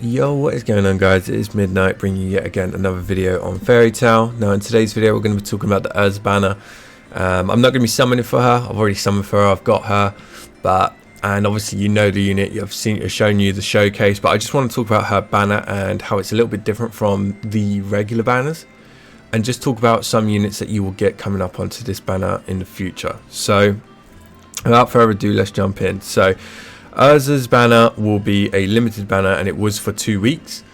Yo, what is going on, guys? It is midnight, bringing you yet again another video on Fairy Tail. Now in today's video we're going to be talking about the Erza banner. I'm not going to be summoning for her. I've already summoned for her. I've got her, and obviously you know the unit. I've shown you the showcase, but I just want to talk about her banner and how it's a little bit different from the regular banners, and just talk about some units that you will get coming up onto this banner in the future. So without further ado, let's jump in. So Erza's banner will be a limited banner, and it was for 2 weeks.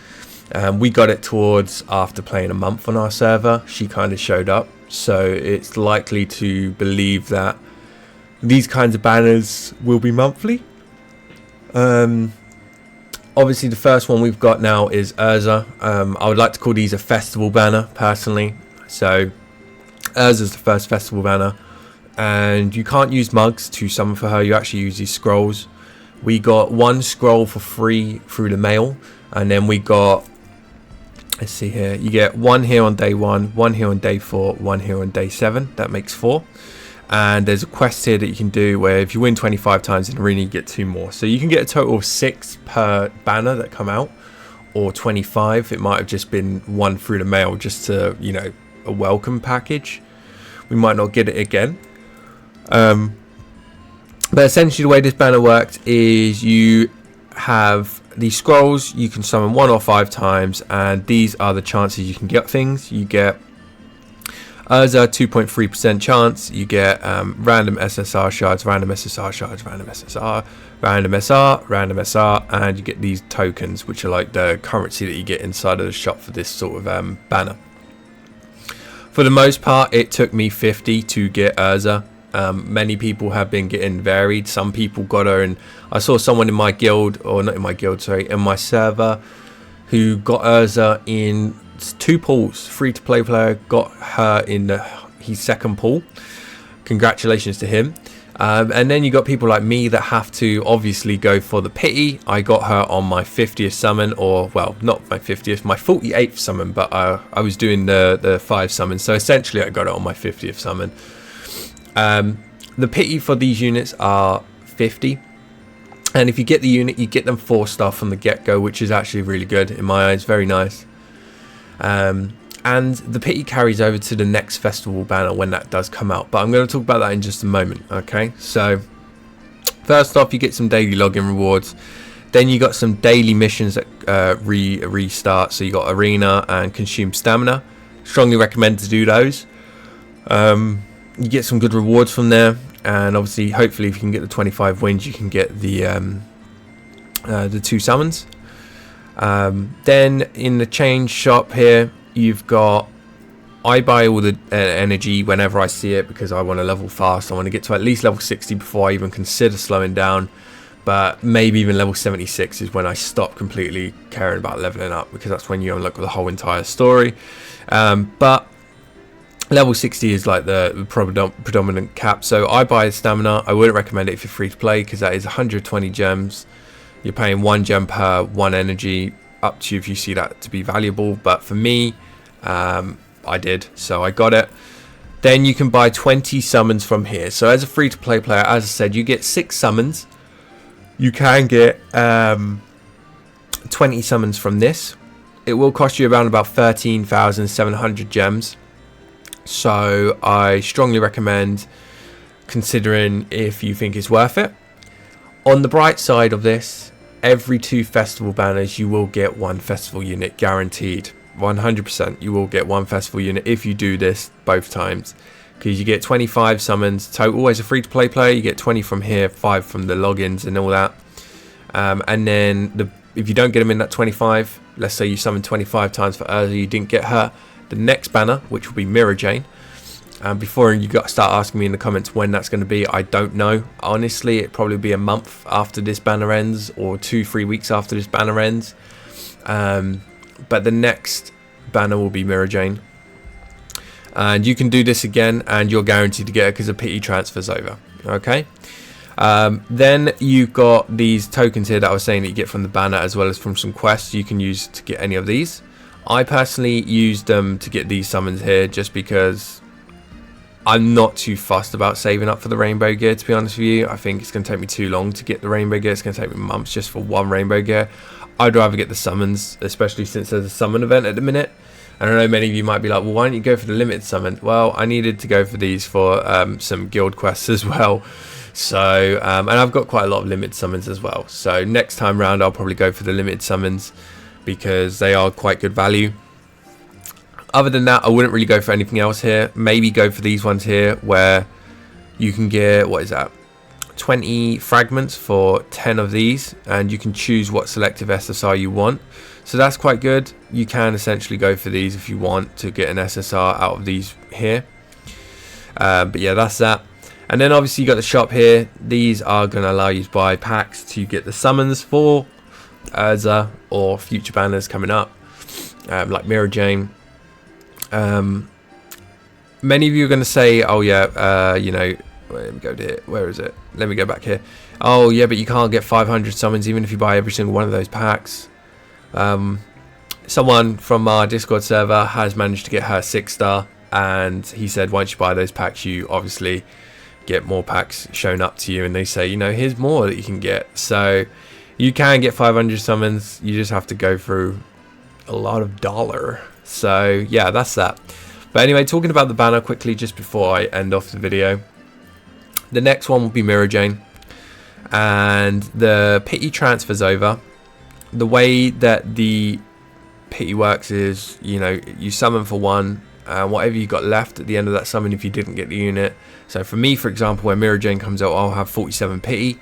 We got it towards after playing a month on our server. She kind of showed up, so it's likely to believe that these kinds of banners will be monthly. Obviously the first one we've got now is Erza. I would like to call these a festival banner personally. So Erza's the first festival banner, and you can't use mugs to summon for her. You actually use these scrolls. We got one scroll for free through the mail, and then we got, let's see here, you get one here on day 1, one here on day 4, one here on day 7. That makes 4. And there's a quest here that you can do where if you win 25 times in arena, you get 2 more. So you can get a total of 6 per banner that come out, or 25. It might have just been one through the mail, just to, you know, a welcome package. We might not get it again. But essentially the way this banner worked is you have these scrolls. You can summon 1 or 5 times, and these are the chances you can get things. You get Erza 2.3% chance. You get random SSR shards, random SSR shards, random SSR, random SR, random SR, and you get these tokens, which are like the currency that you get inside of the shop for this sort of banner. For the most part, it took me 50 to get Erza. Many people have been getting varied. Some people got her, and I saw someone in my guild, or not in my guild, sorry, in my server, who got Erza in 2 pools. Free to play player got her in his second pool. Congratulations to him. And then you got people like me that have to obviously go for the pity. I got her on my 50th summon, or well, not my 50th, my 48th summon, but I was doing the 5 summons, so essentially I got it on my 50th summon. The pity for these units are 50, and if you get the unit, you get them 4-star from the get-go, which is actually really good in my eyes, very nice. And the pity carries over to the next festival banner when that does come out, but I'm going to talk about that in just a moment. Okay, so first off, you get some daily login rewards. Then you got some daily missions that restart. So you got arena and consume stamina. Strongly recommend to do those. You get some good rewards from there, and obviously hopefully if you can get the 25 wins, you can get the 2 summons. Then in the change shop here, you've got, I buy all the energy whenever I see it, because I want to level fast. I want to get to at least level 60 before I even consider slowing down, but maybe even level 76 is when I stop completely caring about leveling up, because that's when you unlock the whole entire story. But level 60 is like the predominant cap. So I buy stamina. I wouldn't recommend it if you're free to play, because that is 120 gems. You're paying 1 gem per 1 energy. Up to you if you see that to be valuable, but for me, I did, so I got it. Then you can buy 20 summons from here. So as a free to play player, as I said, you get 6 summons. You can get 20 summons from this. It will cost you around about 13,700 gems. So I strongly recommend considering if you think it's worth it. On the bright side of this, every 2 festival banners you will get 1 festival unit guaranteed. 100% you will get 1 festival unit if you do this both times, because you get 25 summons total as a free to play player. You get 20 from here, 5 from the logins and all that, and then if you don't get them in that 25, let's say you summon 25 times for Erza, you didn't get her, the next banner, which will be mirajane, before you start asking me in the comments when that's going to be, I don't know. Honestly, it'll probably be a month after this banner ends, or 2-3 weeks after this banner ends. But the next banner will be mirajane, and you can do this again, and you're guaranteed to get it because the pity transfers over. Okay. Then you've got these tokens here that I was saying that you get from the banner, as well as from some quests you can use to get any of these. I personally used them to get these summons here, just because I'm not too fussed about saving up for the rainbow gear, to be honest with you. I think it's going to take me too long to get the rainbow gear. It's going to take me months just for 1 rainbow gear. I'd rather get the summons, especially since there's a summon event at the minute. And I know many of you might be like, well, why don't you go for the limited summon? Well, I needed to go for these for some guild quests as well. So, and I've got quite a lot of limited summons as well. So next time round, I'll probably go for the limited summons because they are quite good value. Other than that, I wouldn't really go for anything else here. Maybe go for these ones here where you can get, what is that? 20 fragments for 10 of these, and you can choose what selective SSR you want. So that's quite good. You can essentially go for these if you want to get an SSR out of these here. But yeah, that's that. And then obviously you got the shop here. These are going to allow you to buy packs to get the summons for Erza or future banners coming up, like mirajane. Many of you are going to say, oh yeah, you know, let me go to here. Where is it? Let me go back here. Oh yeah, but you can't get 500 summons even if you buy every single one of those packs. Someone from our Discord server has managed to get her 6-star, and he said once you buy those packs, you obviously get more packs shown up to you, and they say, you know, here's more that you can get. So you can get 500 summons. You just have to go through a lot of dollar. So yeah, that's that. But anyway, talking about the banner quickly just before I end off the video. The next one will be mirajane, and the pity transfers over. The way that the pity works is, you know, you summon for 1, and whatever you got left at the end of that summon if you didn't get the unit. So for me, for example, when mirajane comes out, I'll have 47 pity,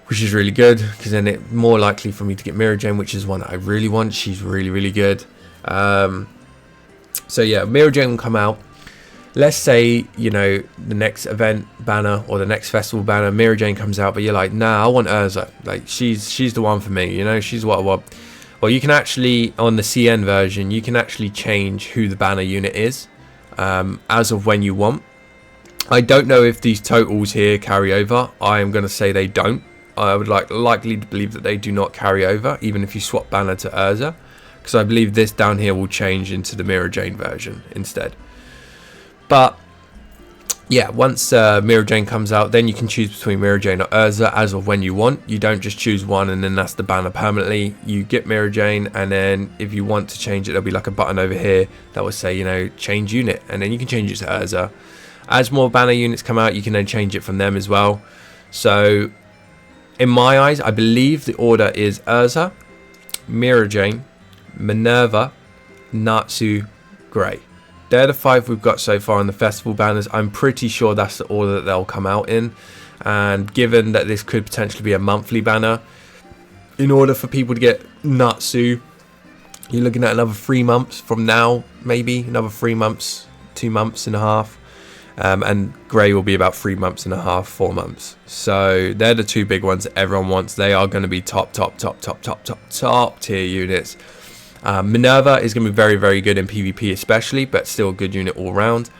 which is really good because then it's more likely for me to get mirajane, which is one that I really want. She's really, really good. So yeah, mirajane will come out. Let's say, you know, the next event banner or the next festival banner, mirajane comes out, but you're like, nah, I want Erza. Like, she's the one for me, you know, she's what I want. Well, you can actually, on the CN version, you can actually change who the banner unit is as of when you want. I don't know if these totals here carry over. I am going to say they don't. I would likely to believe that they do not carry over, even if you swap banner to Erza, because I believe this down here will change into the mirajane version instead. But yeah, once mirajane comes out, then you can choose between mirajane or Erza as of when you want. You don't just choose one and then that's the banner permanently. You get mirajane, and then if you want to change it, there'll be like a button over here that will say, you know, change unit, and then you can change it to Erza. As more banner units come out, you can then change it from them as well. So in my eyes, I believe the order is Erza, mirajane, minerva, natsu, grey. They're the 5 we've got so far on the festival banners. I'm pretty sure that's the order that they'll come out in. And given that this could potentially be a monthly banner, in order for people to get natsu, you're looking at another 3 months from now, maybe another 3 months, 2 months and a half. And grey will be about 3 months and a half, 4 months. So they're the 2 big ones that everyone wants. They are going to be top tier units. Minerva is going to be very, very good in PvP especially, but still a good unit all round.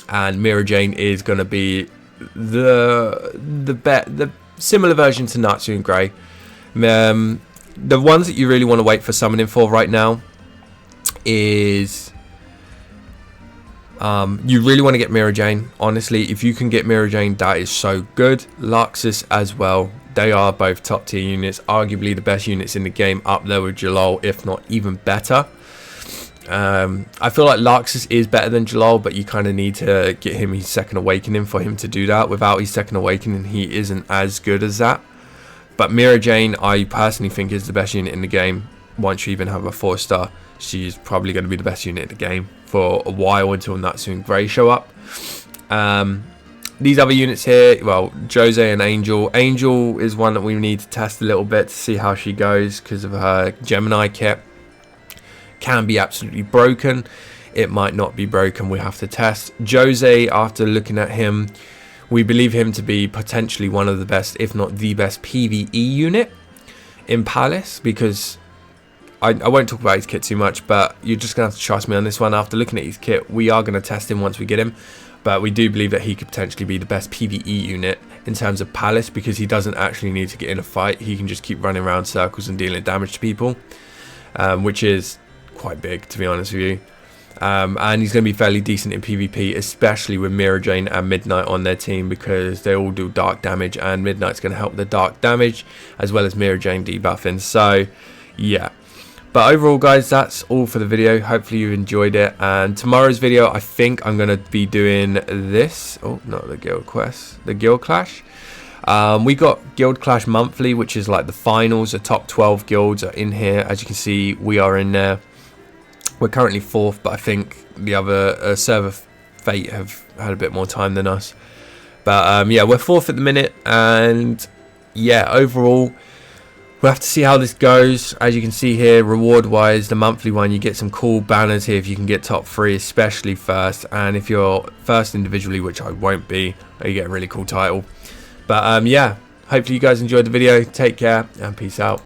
And mirajane is going to be the similar version to Natsu and Grey. The ones that you really want to wait for summoning for right now is you really want to get mirajane. Honestly, if you can get mirajane, that is so good. Laxus as well. They are both top tier units, arguably the best units in the game, up there with Jalal, if not even better. I feel like Laxus is better than Jalal, but you kind of need to get him his second awakening for him to do that. Without his second awakening, he isn't as good as that. But mirajane, I personally think, is the best unit in the game. Once you even have a 4-star, she's probably going to be the best unit in the game for a while until Natsu and Grey show up. These other units here, well, Jose and Angel. Angel is one that we need to test a little bit to see how she goes because of her Gemini kit. Can be absolutely broken. It might not be broken. We have to test. Jose, after looking at him, we believe him to be potentially one of the best, if not the best PvE unit in Palace, because I won't talk about his kit too much, but you're just going to have to trust me on this one. After looking at his kit, we are going to test him once we get him. But we do believe that he could potentially be the best PvE unit in terms of Palace, because he doesn't actually need to get in a fight. He can just keep running around circles and dealing damage to people, which is quite big, to be honest with you. And he's going to be fairly decent in PvP, especially with mirajane and Midnight on their team, because they all do dark damage, and Midnight's going to help the dark damage as well as mirajane debuffing. So yeah. But overall, guys, that's all for the video. Hopefully you enjoyed it. And tomorrow's video, I think I'm going to be doing this. Oh, not the guild quest, the guild clash. We got guild clash monthly, which is like the finals. The top 12 guilds are in here. As you can see, we are in there. We're currently 4th, but I think the other server Fate have had a bit more time than us. But yeah, we're 4th at the minute. And yeah, overall, we'll have to see how this goes. As you can see here, reward wise, the monthly one, you get some cool banners here if you can get top 3, especially first. And if you're first individually, which I won't be, you get a really cool title. But yeah, hopefully you guys enjoyed the video. Take care and peace out.